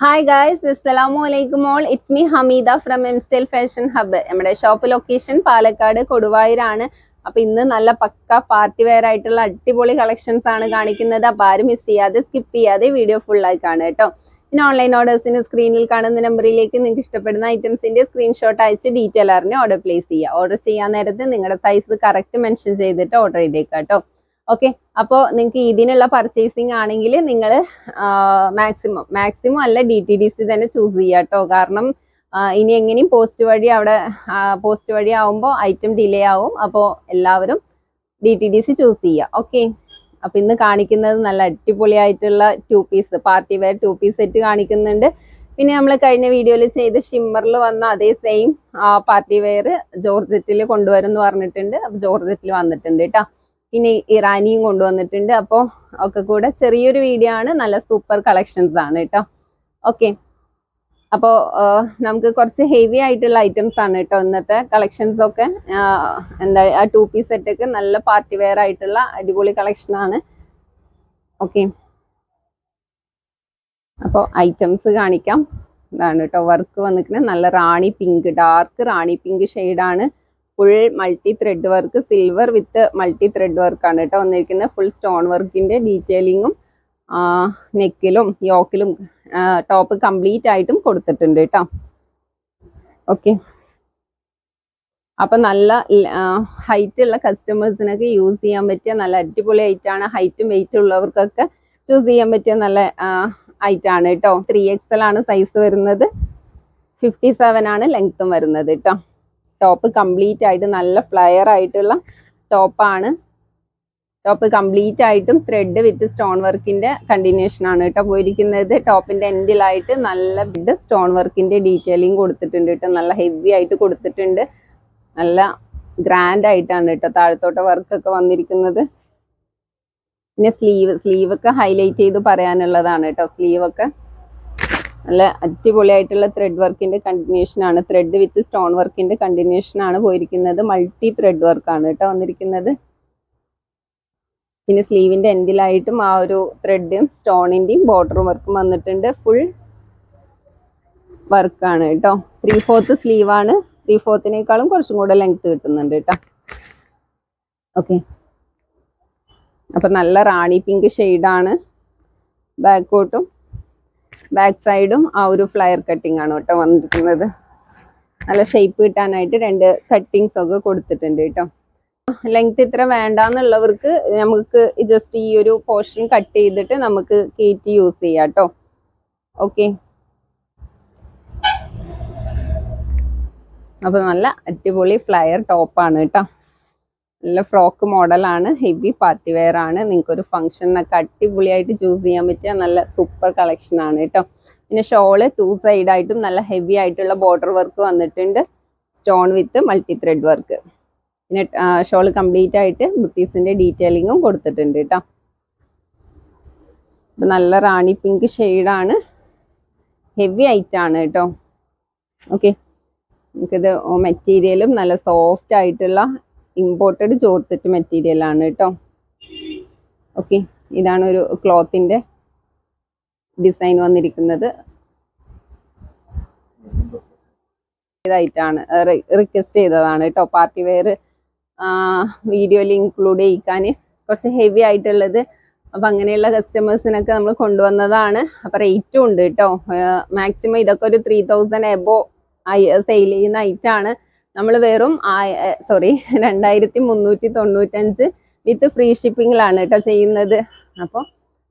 Hi guys, അസ്സലാമു അലൈക്കും all. It's me Hameeda from M Style Fashion Hub. നമ്മുടെ ഷോപ്പ് ലൊക്കേഷൻ പാലക്കാട് കൊടുവായൂരാണ്. അപ്പൊ ഇന്ന് നല്ല പക്ക പാർട്ടി വെയർ ആയിട്ടുള്ള അടിപൊളി കളക്ഷൻസ് ആണ് കാണിക്കുന്നത്. അപ്പൊ ആരും മിസ് ചെയ്യാതെ സ്കിപ്പ് ചെയ്യാതെ വീഡിയോ ഫുൾ ആയി കാണുക കേട്ടോ. പിന്നെ ഓൺലൈൻ ഓർഡേഴ്സിന് സ്ക്രീനിൽ കാണുന്ന നമ്പറിലേക്ക് നിങ്ങൾക്ക് ഇഷ്ടപ്പെടുന്ന ഐറ്റംസിന്റെ സ്ക്രീൻഷോട്ട് അയച്ച് ഡീറ്റെയിൽ അറിഞ്ഞ് ഓർഡർ പ്ലേസ് ചെയ്യുക. ഓർഡർ ചെയ്യാൻ നേരത്ത് നിങ്ങളുടെ സൈസ് കറക്റ്റ് മെൻഷൻ ചെയ്തിട്ട് ഓർഡർ ചെയ്തേക്കാം കേട്ടോ. ഓക്കെ, അപ്പോൾ നിങ്ങൾക്ക് ഇതിനുള്ള പർച്ചേസിങ് ആണെങ്കിൽ നിങ്ങൾ മാക്സിമം അല്ല DTDC തന്നെ ചൂസ് ചെയ്യുക കേട്ടോ. കാരണം ഇനി എങ്ങനെയും പോസ്റ്റ് വഴി ആവുമ്പോൾ ഐറ്റം ഡിലേ ആവും. അപ്പോൾ എല്ലാവരും DTDC ചൂസ് ചെയ്യുക. ഓക്കെ, അപ്പൊ ഇന്ന് കാണിക്കുന്നത് നല്ല അടിപൊളിയായിട്ടുള്ള 2 piece party wear 2 piece set കാണിക്കുന്നുണ്ട്. പിന്നെ നമ്മൾ കഴിഞ്ഞ വീഡിയോയിൽ ചെയ്ത് ഷിമ്മറിൽ വന്ന അതേ സെയിം പാർട്ടി വെയർ ജോർജറ്റിൽ കൊണ്ടുവരും എന്ന് പറഞ്ഞിട്ടുണ്ട്. അപ്പൊ ജോർജറ്റിൽ വന്നിട്ടുണ്ട് കേട്ടോ. പിന്നെ ഇറാനിയും കൊണ്ടുവന്നിട്ടുണ്ട്. അപ്പോൾ ഒക്കെ കൂടെ ചെറിയൊരു വീഡിയോ ആണ്. നല്ല സൂപ്പർ കളക്ഷൻസ് ആണ് കേട്ടോ. ഓക്കെ, അപ്പോൾ നമുക്ക് കുറച്ച് ഹെവി ആയിട്ടുള്ള ഐറ്റംസ് ആണ് കേട്ടോ ഇന്നത്തെ കളക്ഷൻസ് ഒക്കെ. എന്താ 2 പീസ് സെറ്റ് ഒക്കെ നല്ല പാർട്ടി വെയർ ആയിട്ടുള്ള അടിപൊളി കളക്ഷൻ ആണ്. ഓക്കെ, അപ്പോൾ ഐറ്റംസ് കാണിക്കാം. ഇതാണ് കേട്ടോ വർക്ക് വന്നിട്ട് നല്ല റാണി പിങ്ക്, ഡാർക്ക് റാണി പിങ്ക് ഷെയ്ഡാണ്. Full multi thread work, silver വിത്ത് മൾട്ടി ത്രെഡ് വർക്കാണ് കേട്ടോ വന്നിരിക്കുന്നത്. ഫുൾ സ്റ്റോൺ വർക്കിന്റെ ഡീറ്റെയിലിങ്ങും നെക്കിലും യോക്കിലും ടോപ്പ് കംപ്ലീറ്റ് ആയിട്ടും കൊടുത്തിട്ടുണ്ട് കേട്ടോ. ഓക്കെ, അപ്പൊ നല്ല ഹൈറ്റ് ഉള്ള കസ്റ്റമേഴ്സിനൊക്കെ യൂസ് ചെയ്യാൻ പറ്റിയ നല്ല അടിപൊളി ഐറ്റാണ്. ഹൈറ്റും വെയിറ്റും ഉള്ളവർക്കൊക്കെ ചൂസ് ചെയ്യാൻ പറ്റിയ നല്ല ഐറ്റാണ് കേട്ടോ. 3XL ആണ് സൈസ് വരുന്നത്, 57 ആണ് ലെങ്ത്തും വരുന്നത് കേട്ടോ. ടോപ്പ് കംപ്ലീറ്റ് ആയിട്ട് നല്ല ഫ്ലയർ ആയിട്ടുള്ള ടോപ്പാണ്. ടോപ്പ് കംപ്ലീറ്റ് ആയിട്ടും ത്രെഡ് വിത്ത് സ്റ്റോൺ വർക്കിന്റെ കണ്ടിന്യൂഷൻ ആണ് കേട്ടോ പോയിരിക്കുന്നത്. ടോപ്പിന്റെ എൻഡിലായിട്ട് നല്ല ബിഡ് സ്റ്റോൺ വർക്കിന്റെ ഡീറ്റെയിലിംഗ് കൊടുത്തിട്ടുണ്ട് കേട്ടോ. നല്ല ഹെവി ആയിട്ട് കൊടുത്തിട്ടുണ്ട്. നല്ല ഗ്രാൻഡ് ആയിട്ടാണ് കേട്ടോ താഴത്തോട്ട് വർക്കൊക്കെ വന്നിരിക്കുന്നത്. പിന്നെ സ്ലീവ് ഒക്കെ ഹൈലൈറ്റ് ചെയ്ത് പറയാനുള്ളതാണ് കേട്ടോ. സ്ലീവ് ഒക്കെ നല്ല അടിപൊളിയായിട്ടുള്ള ത്രെഡ് വർക്കിന്റെ കണ്ടിന്യൂഷൻ ആണ്. ത്രെഡ് വിത്ത് സ്റ്റോൺ വർക്കിന്റെ കണ്ടിന്യൂഷൻ ആണ് പോയിരിക്കുന്നത്. മൾട്ടി ത്രെഡ് വർക്കാണ് കേട്ടോ വന്നിരിക്കുന്നത്. പിന്നെ സ്ലീവിന്റെ എൻഡിലായിട്ടും ആ ഒരു ത്രെഡും സ്റ്റോണിന്റെയും ബോർഡർ വർക്കും വന്നിട്ടുണ്ട്. ഫുൾ വർക്കാണ് കേട്ടോ. 3/4 സ്ലീവ് ആണ്. 3/4 കുറച്ചും കൂടെ ലെങ്ത് കിട്ടുന്നുണ്ട് കേട്ടോ. ഓക്കെ, അപ്പൊ നല്ല റാണി പിങ്ക് ഷെയ്ഡാണ്. ബാക്കോട്ടും ബാക്ക് സൈഡും ആ ഒരു ഫ്ലയർ കട്ടിംഗ് ആണ് കേട്ടോ വന്നിരിക്കുന്നത്. നല്ല ഷേപ്പ് കിട്ടാനായിട്ട് 2 കട്ടിങ്സ് ഒക്കെ കൊടുത്തിട്ടുണ്ട് കേട്ടോ. ലെങ്ത് ഇത്ര വേണ്ടാന്നുള്ളവർക്ക് നമുക്ക് ജസ്റ്റ് ഈ ഒരു പോർഷൻ കട്ട് ചെയ്തിട്ട് നമുക്ക് കയറ്റി യൂസ് ചെയ്യാം കേട്ടോ. ഓക്കെ, അപ്പൊ നല്ല അടിപൊളി ഫ്ലയർ ടോപ്പാണ് കേട്ടോ. നല്ല ഫ്രോക്ക് മോഡലാണ്. ഹെവി പാർട്ടി വെയർ ആണ്. നിങ്ങൾക്ക് ഒരു ഫംഗ്ഷനൊക്കെ അടിപൊളിയായിട്ട് ചൂസ് ചെയ്യാൻ പറ്റിയ നല്ല സൂപ്പർ കളക്ഷൻ ആണ് കേട്ടോ. പിന്നെ ഷോള് 2 സൈഡായിട്ടും നല്ല ഹെവി ആയിട്ടുള്ള ബോർഡർ വർക്ക് വന്നിട്ടുണ്ട്. സ്റ്റോൺ വിത്ത് മൾട്ടി ത്രെഡ് വർക്ക്. പിന്നെ ഷോള് കംപ്ലീറ്റ് ആയിട്ട് ബുട്ടീസിന്റെ ഡീറ്റെയിലിങ്ങും കൊടുത്തിട്ടുണ്ട് കേട്ടോ. നല്ല റാണി പിങ്ക് ഷെയ്ഡാണ്. ഹെവി ആയിട്ടാണ് കേട്ടോ. ഓക്കെ, നമുക്കിത് മെറ്റീരിയലും നല്ല സോഫ്റ്റ് ആയിട്ടുള്ള ഇമ്പോർട്ടഡ് ജോർജറ്റ് മെറ്റീരിയൽ ആണ് കേട്ടോ. ഓക്കെ, ഇതാണ് ഒരു ക്ലോത്തിന്റെ ഡിസൈൻ വന്നിരിക്കുന്നത്. ഇതായിട്ടാണ് റിക്വസ്റ്റ് ചെയ്തതാണ് കേട്ടോ. പാർട്ടി വെയർ വീഡിയോയിൽ ഇൻക്ലൂഡ് ചെയ്യിക്കാൻ കുറച്ച് ഹെവി ആയിട്ടുള്ളത്. അപ്പൊ അങ്ങനെയുള്ള കസ്റ്റമേഴ്സിനൊക്കെ നമ്മൾ കൊണ്ടുവന്നതാണ്. അപ്പൊ റേറ്റും ഉണ്ട് കേട്ടോ. മാക്സിമം ഇതൊക്കെ ഒരു 3000 എബോ സെയിൽ ചെയ്യുന്ന ഐറ്റാണ്. നമ്മൾ വെറും 2395 വിത്ത് ഫ്രീ ഷിപ്പിങ്ങിലാണ് കേട്ടോ ചെയ്യുന്നത്. അപ്പോൾ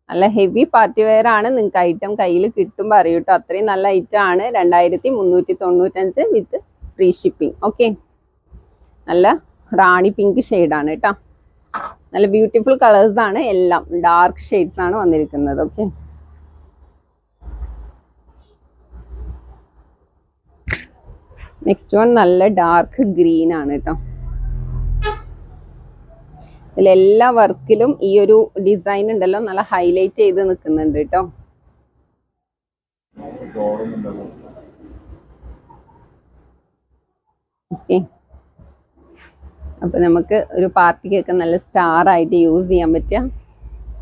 നല്ല ഹെവി പാർട്ടി വെയർ ആണ്. നിങ്ങൾക്ക് ഐറ്റം കയ്യിൽ കിട്ടുമ്പോൾ അറിയും കേട്ടോ. അത്രയും നല്ല ഐറ്റം ആണ്. 2395 വിത്ത് ഫ്രീ ഷിപ്പിംഗ്. ഓക്കെ, നല്ല റാണി പിങ്ക് ഷെയ്ഡാണ് കേട്ടോ. നല്ല ബ്യൂട്ടിഫുൾ കളേഴ്സ് ആണ്. എല്ലാം ഡാർക്ക് ഷെയ്ഡ്സ് ആണ് വന്നിരിക്കുന്നത്. ഓക്കെ, നെക്സ്റ്റ് വൺ നല്ല ഡാർക്ക് ഗ്രീൻ ആണ് കേട്ടോ. ഇതിലെല്ലാ വർക്കിലും ഈ ഒരു ഡിസൈൻ ഉണ്ടല്ലോ നല്ല ഹൈലൈറ്റ് ചെയ്ത് നിൽക്കുന്നുണ്ട് കേട്ടോ. ഓക്കെ, അപ്പൊ നമുക്ക് ഒരു പാർട്ടിക്കൊക്കെ നല്ല സ്റ്റാർ ആയിട്ട് യൂസ് ചെയ്യാൻ പറ്റിയ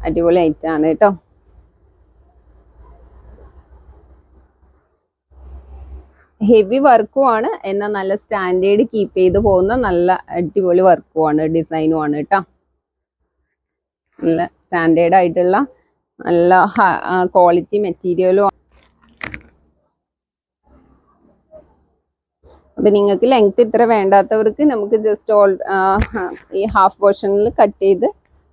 അടിപൊളി ഐറ്റം ആണ് കേട്ടോ. ഹെവി വർക്കുമാണ്, എന്നാൽ നല്ല സ്റ്റാൻഡേർഡ് കീപ്പ് ചെയ്ത് പോകുന്ന നല്ല അടിപൊളി വർക്കുമാണ്, ഡിസൈനുമാണ് കേട്ടോ. നല്ല സ്റ്റാൻഡേർഡ് ആയിട്ടുള്ള നല്ല ക്വാളിറ്റി മെറ്റീരിയലും. അപ്പൊ നിങ്ങൾക്ക് ലെങ്ത് ഇത്ര വേണ്ടാത്തവർക്ക് നമുക്ക് ജസ്റ്റ് ഈ ഹാഫ് പോർഷനിൽ കട്ട് ചെയ്ത്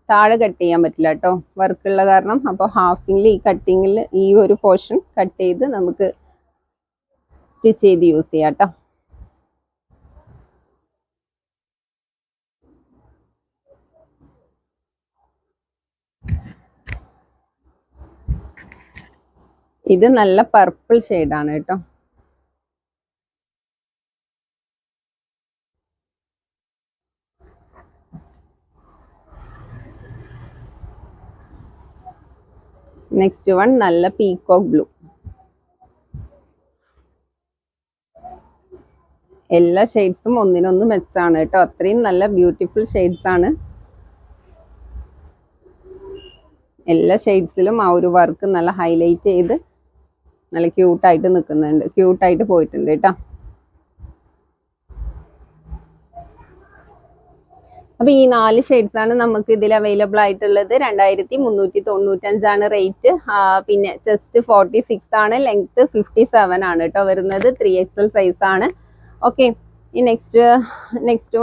താഴെ കട്ട് ചെയ്യാൻ പറ്റില്ല കേട്ടോ, വർക്കുള്ള കാരണം. അപ്പോൾ ഹാഫിൽ ഈ കട്ടിങ്ങിൽ ഈ ഒരു പോർഷൻ കട്ട് ചെയ്ത് നമുക്ക് സ്റ്റിച്ച് ചെയ്ത് യൂസ് ചെയ്യാം കേട്ടോ. ഇത് നല്ല പർപ്പിൾ ഷെയ്ഡാണ് കേട്ടോ. നെക്സ്റ്റ് വൺ നല്ല പീകോക്ക് ബ്ലൂ. എല്ലാ ഷെയ്ഡ്സും ഒന്നിനൊന്ന് മെച്ചാണ് കേട്ടോ, അത്രയും നല്ല ബ്യൂട്ടിഫുൾ ഷെയ്ഡ്സ് ആണ്. എല്ലാ ഷെയ്ഡ്സിലും ആ ഒരു വർക്ക് നല്ല ഹൈലൈറ്റ് ചെയ്ത് നല്ല ക്യൂട്ടായിട്ട് നിൽക്കുന്നുണ്ട്, ക്യൂട്ടായിട്ട് പോയിട്ടുണ്ട് കേട്ടോ. അപ്പൊ ഈ 4 ഷെയ്ഡ്സ് ആണ് നമുക്ക് ഇതിൽ അവൈലബിൾ ആയിട്ടുള്ളത്. 2395 റേറ്റ്. പിന്നെ ചെസ്റ്റ് 46 ആണ്, ലെങ്ത് 57 ആണ് കേട്ടോ വരുന്നത്. 3XL സൈസ് ആണ്. ഓക്കെ, ഈ നെക്സ്റ്റ്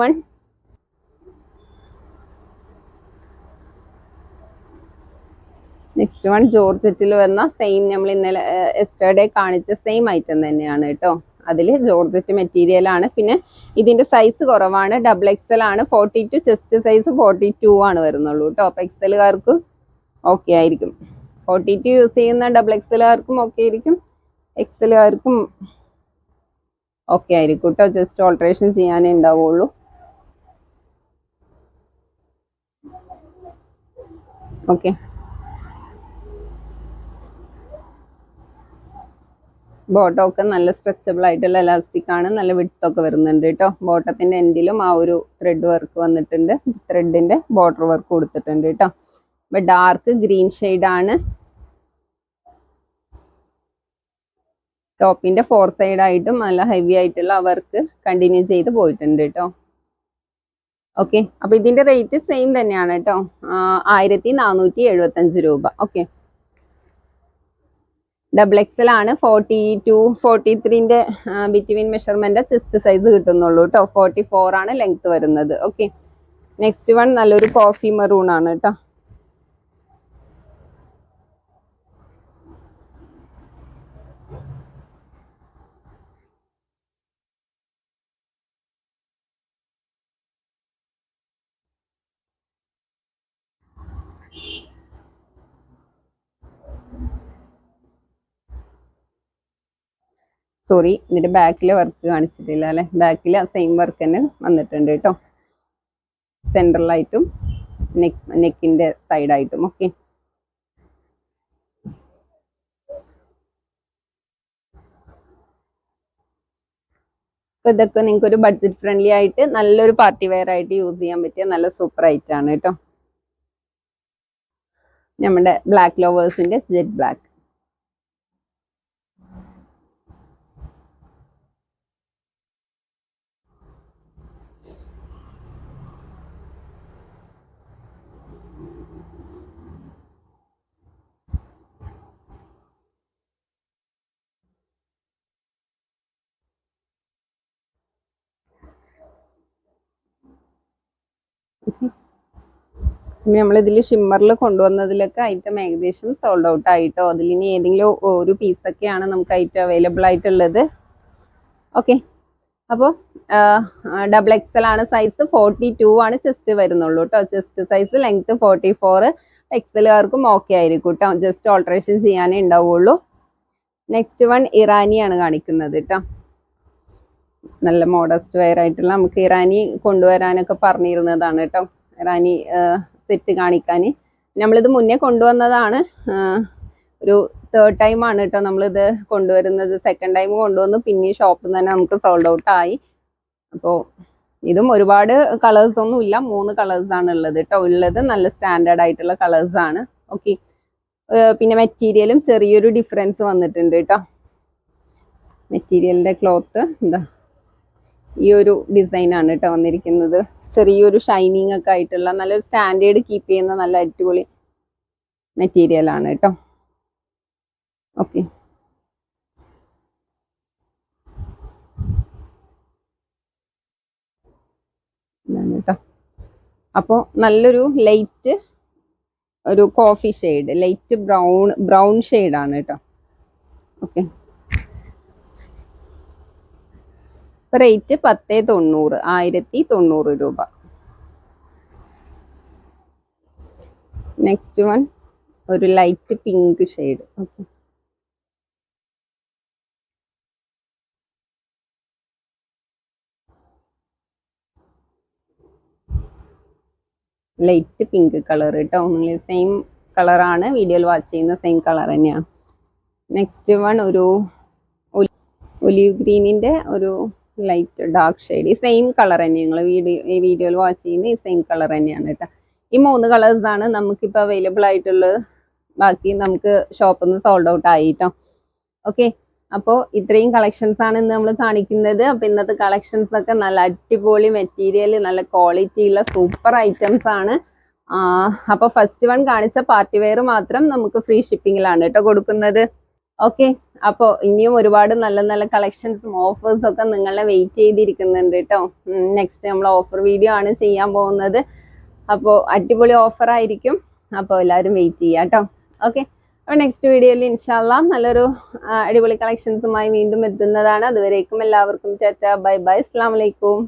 വൺ ജോർജറ്റിൽ വന്ന സെയിം നമ്മൾ ഇന്നലെ എസ്റ്റർഡേ കാണിച്ച സെയിം ഐറ്റം തന്നെയാണ് കേട്ടോ. അതിൽ ജോർജറ്റ് മെറ്റീരിയൽ ആണ്. പിന്നെ ഇതിന്റെ സൈസ് കുറവാണ്, XXL ആണ്. 42 ചെസ്റ്റ് സൈസ് 42 ആണ് വരുന്നുള്ളൂ കേട്ടോ. അപ്പൊ എക്സലുകാർക്ക് ഓക്കെ ആയിരിക്കും, 42 യൂസ് ചെയ്യുന്ന XXLകാർക്കും ഓക്കെ ആയിരിക്കും, എക്സലുകാർക്കും ഓക്കെ ആയിരിക്കും കേട്ടോ. ജസ്റ്റ് ഓൾട്രേഷൻ ചെയ്യാനേ ഉണ്ടാവുള്ളൂ. ഓക്കെ, ബോട്ടം ഒക്കെ നല്ല സ്ട്രെച്ചബിൾ ആയിട്ടുള്ള എലാസ്റ്റിക് ആണ്, നല്ല വിഡ്ത്ത് ഒക്കെ വരുന്നുണ്ട് കേട്ടോ. ബോട്ടത്തിന്റെ എൻഡിലും ആ ഒരു ത്രെഡ് വർക്ക് വന്നിട്ടുണ്ട്, ത്രെഡിന്റെ ബോർഡർ വർക്ക് കൊടുത്തിട്ടുണ്ട് കേട്ടോ. അപ്പൊ ഡാർക്ക് ഗ്രീൻ ഷെയ്ഡ് ആണ്. ടോപ്പിന്റെ 4 സൈഡ് ആയിട്ടും നല്ല ഹെവി ആയിട്ടുള്ള വർക്ക് കണ്ടിന്യൂ ചെയ്ത് പോയിട്ടുണ്ട് കേട്ടോ. ഓക്കെ, അപ്പൊ ഇതിന്റെ റേറ്റ് സെയിം തന്നെയാണ് കേട്ടോ, 1475 രൂപ. ഓക്കെ, XXL ആണ്. 42 43ന്റെ ബിറ്റ്വീൻ മെഷർമെന്റ് ചെസ്റ്റ് സൈസ് കിട്ടുന്നുള്ളൂ കേട്ടോ. 44 ആണ് ലെങ്ത് വരുന്നത്. ഓക്കെ, നെക്സ്റ്റ് വൺ നല്ലൊരു കോഫി മെറൂൺ ആണ് കേട്ടോ. സോറി, ഇതിന്റെ ബാക്കിലെ വർക്ക് കാണിച്ചിട്ടില്ല അല്ലെ. ബാക്കിൽ സെയിം വർക്ക് തന്നെ വന്നിട്ടുണ്ട് കേട്ടോ, സെൻട്രലായിട്ടും നെക്കിന്റെ സൈഡായിട്ടും. ഓക്കെ, അപ്പൊ ഇതൊക്കെ നിങ്ങൾക്ക് ഒരു ബഡ്ജറ്റ് ഫ്രണ്ട്ലി ആയിട്ട് നല്ലൊരു പാർട്ടി വെയർ ആയിട്ട് യൂസ് ചെയ്യാൻ പറ്റിയ നല്ല സൂപ്പർ ഐറ്റം ആണ് കേട്ടോ. നമ്മുടെ ബ്ലാക്ക് ലവേഴ്സിന്റെ ജെറ്റ് ബ്ലാക്ക്. നമ്മളിതിൽ ഷിമ്മറിൽ കൊണ്ടുവന്നതിലൊക്കെ ഐറ്റം ഏകദേശം സോൾഡ് ഔട്ട് ആയിട്ടോ. അതിലിനി ഏതെങ്കിലും ഒരു പീസൊക്കെയാണ് നമുക്ക് ഐറ്റം അവൈലബിൾ ആയിട്ടുള്ളത്. ഓക്കെ, അപ്പോൾ XXL ആണ് സൈസ്, 42 ആണ് ചെസ്റ്റ് വരുന്നുള്ളൂ കേട്ടോ. Chest size, length 44. എക്സലുകാർക്കും ഓക്കെ ആയിരിക്കും കേട്ടോ, ജസ്റ്റ് ഓൾട്രേഷൻ ചെയ്യാനേ ഉണ്ടാവുള്ളൂ. നെക്സ്റ്റ് വൺ ഇറാനിയാണ് കാണിക്കുന്നത് കേട്ടോ. നല്ല മോഡസ്റ്റ് വെയർ ആയിട്ടുള്ള, നമുക്ക് ഇറാനി കൊണ്ടുവരാനൊക്കെ പറഞ്ഞിരുന്നതാണ് കേട്ടോ, ഇറാനി സെറ്റ് കാണിക്കാൻ. നമ്മളിത് മുന്നേ കൊണ്ടുവന്നതാണ്, ഒരു 3rd ടൈം ആണ് കേട്ടോ നമ്മളിത് കൊണ്ടുവരുന്നത്. 2nd ടൈം കൊണ്ടുവന്ന് പിന്നെ ഷോപ്പിൽ നിന്ന് തന്നെ നമുക്ക് സോൾഡ് ഔട്ട് ആയി. അപ്പോൾ ഇതും ഒരുപാട് കളേഴ്സ് ഒന്നും ഇല്ല, 3 കളേഴ്സ് ആണ് ഉള്ളത് കേട്ടോ. ഉള്ളത് നല്ല സ്റ്റാൻഡേർഡ് ആയിട്ടുള്ള കളേഴ്സ് ആണ്. ഓക്കെ, പിന്നെ മെറ്റീരിയലും ചെറിയൊരു ഡിഫറൻസ് വന്നിട്ടുണ്ട് കേട്ടോ. മെറ്റീരിയലിൻ്റെ ക്ലോത്ത് എന്താ ഈ ഒരു ഡിസൈനാണ് കേട്ടോ വന്നിരിക്കുന്നത്. ചെറിയൊരു ഷൈനിങ് ഒക്കെ ആയിട്ടുള്ള നല്ലൊരു സ്റ്റാൻഡേർഡ് കീപ്പ് ചെയ്യുന്ന നല്ല അടിപൊളി മെറ്റീരിയലാണ് കേട്ടോ. ഓക്കെ, ഇതാണ് കേട്ടോ. അപ്പോൾ നല്ലൊരു ലൈറ്റ് ഒരു കോഫി ഷെയ്ഡ്, ലൈറ്റ് ബ്രൗൺ ഷെയ്ഡാണ് കേട്ടോ. ഓക്കെ, റേറ്റ് 1090, 1090 രൂപ. നെക്സ്റ്റ് വൺ ഒരു light pink shade. Okay, light pink colour കേട്ടോ. നിങ്ങൾ സെയിം കളറാണ് വീഡിയോയിൽ വാച്ച് ചെയ്യുന്ന സെയിം കളർ തന്നെയാണ്. നെക്സ്റ്റ് വൺ ഒരു ഒലിവ് ഗ്രീനിൻ്റെ ഒരു ലൈറ്റ് ഡാർക്ക് ഷെയ്ഡ്. ഈ സെയിം കളർ തന്നെ നിങ്ങൾ വീഡിയോയിൽ വാച്ച് ചെയ്യുന്ന ഈ സെയിം കളർ തന്നെയാണ് കേട്ടോ. ഈ 3 കളേഴ്സാണ് നമുക്കിപ്പോൾ അവൈലബിൾ ആയിട്ടുള്ളത്. ബാക്കി നമുക്ക് ഷോപ്പിൽ നിന്ന് സോൾഡ് ഔട്ട് ആയി കേട്ടോ. ഓക്കെ, അപ്പോൾ ഇത്രയും കളക്ഷൻസ് ആണ് ഇന്ന് നമ്മൾ കാണിക്കുന്നത്. അപ്പോൾ ഇന്നത്തെ കളക്ഷൻസ് ഒക്കെ നല്ല അടിപൊളി മെറ്റീരിയൽ, നല്ല ക്വാളിറ്റി ഉള്ള സൂപ്പർ ഐറ്റംസ് ആണ്. അപ്പോൾ ഫസ്റ്റ് വൺ കാണിച്ച പാർട്ടി വെയർ മാത്രം നമുക്ക് ഫ്രീ ഷിപ്പിങ്ങിലാണ് കേട്ടോ കൊടുക്കുന്നത്. ഓക്കെ, അപ്പോൾ ഇനിയും ഒരുപാട് നല്ല നല്ല കളക്ഷൻസും ഓഫേഴ്സും ഒക്കെ നിങ്ങളെ വെയിറ്റ് ചെയ്തിരിക്കുന്നുണ്ട് കേട്ടോ. നെക്സ്റ്റ് നമ്മൾ ഓഫർ വീഡിയോ ആണ് ചെയ്യാൻ പോകുന്നത്. അപ്പോൾ അടിപൊളി ഓഫർ ആയിരിക്കും. അപ്പോൾ എല്ലാവരും വെയിറ്റ് ചെയ്യാം കേട്ടോ. ഓക്കെ, അപ്പോൾ നെക്സ്റ്റ് വീഡിയോയിൽ ഇൻഷാല്ലാ നല്ലൊരു അടിപൊളി കളക്ഷൻസുമായി വീണ്ടും എത്തുന്നതാണ്. അതുവരേക്കും എല്ലാവർക്കും ടാറ്റാ, ബൈ ബൈ, അസ്സലാമു അലൈക്കും.